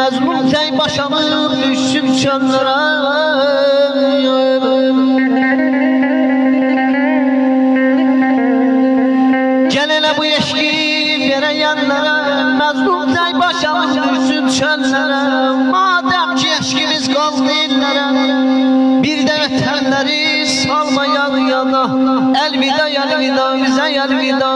Məzlum tək başanıb düşsün çöllərə. Gəl elə bu eşqi verəyənlərə, məzlum tək başanıb düşsün çöllərə. Madəm ki eşqimiz qaldı illərə, bir də vətənləri salmayaq yana. Əlvida, əlvida, bizə əlvida.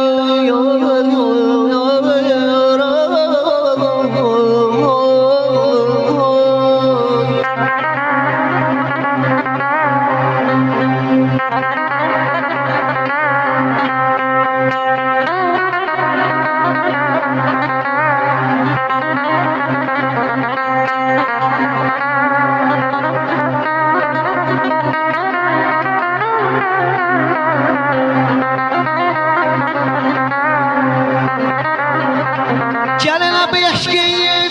Gəlinə bu eşqi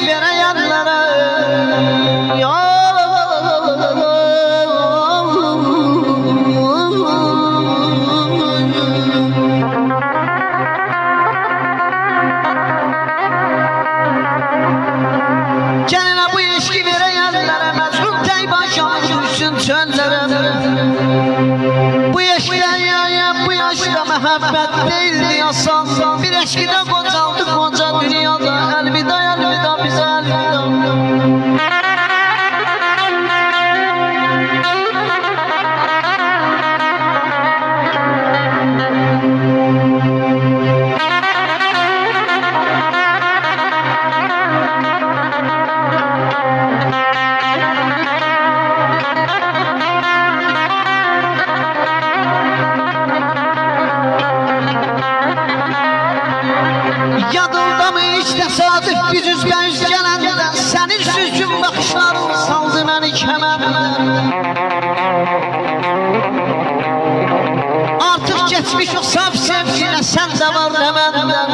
verəyənlərə, gəlinə bu eşqi verəyənlərə, məzlum tək başanıb düşsün çöllərə. Bu eşqə bu yaşda məhəbbət deyildi asan, bir eşqidə qocaldı qoca dünyada. Əlvida, əlvida, bizə əlvida. Yadında mı hiç tesadüf biz üzbəüz gələndən, sənin süzgün baxışların saldı məni kəməndən. Artıq geçmiş o saf sevginə, sən də var nə məndən.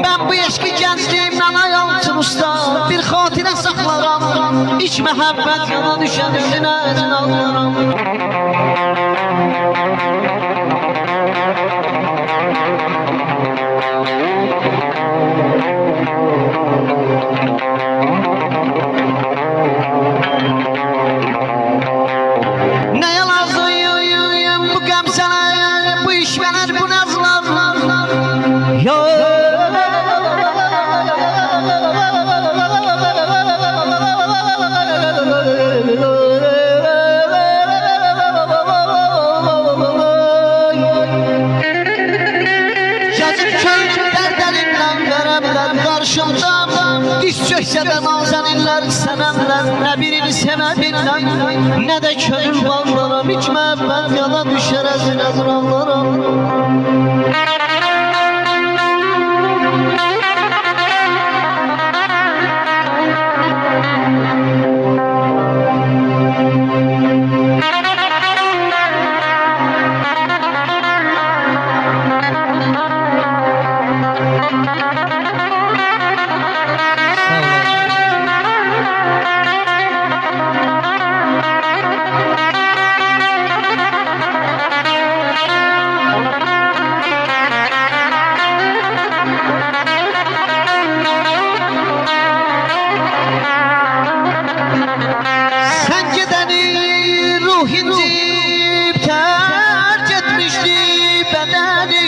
Mən bu eşqi gəncliyimdən ayaltım usta, bir xatirə saxlaram. İç məhəbbət yana düşən üzünə əzinallaram. Nəyə lazıyım bu qəm sənə, bu işvənər, bu nəzlar. Yazık köyün dərdəlindən verəmlər qarşımda. Diz çöksə də nazəninlər, sənənlər, nə birini sevə bilməm, nə də könül bağlaram. Hiç məhəbbət yana düşər əzin əzrallarım. İncib tərk etmişdi bədəni.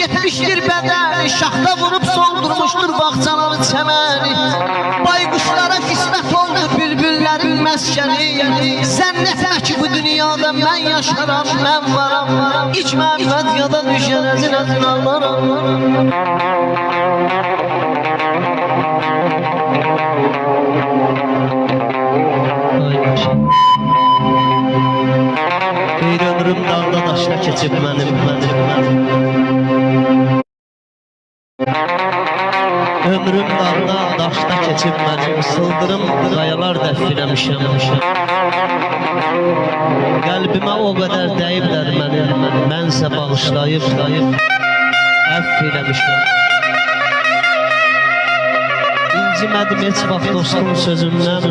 Etmişdir bədəni, şaxta vurub soldurmuşdur bağçaları çəməni. Baykuşlara qismət oldu bülbüllərin məskəni. Zənn etmə ki bu dünyada mən yaşaram, mən varam. İç məhəbbət yada düşər əzin əzin ağlaram. Bir ömrüm dağda daşa keçib mənim. Ömrüm dağdan, daşda keçib mənim, sıldırım qayalar dəf eləmişəm. Qəlbimə o qədər dəyiblər mənim, mənsə bağışlayıb, əff eləmişəm. İncimədim heç vaxt dostum sözümdən,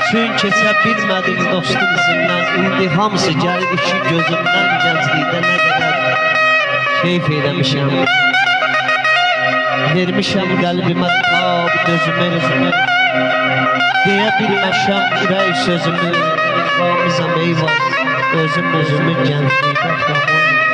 Çün keçə bilmədim dostum izindən, İndi hamısı gəlir iki gözümdən, Gənclikdə nə qədər keyf eləmişəm. Vermişəm qəlbimə tab gözümü, Deyə bilməşəm ürək sözümü, Qamizəm eyvaz, özümü Gənclikdə xamon.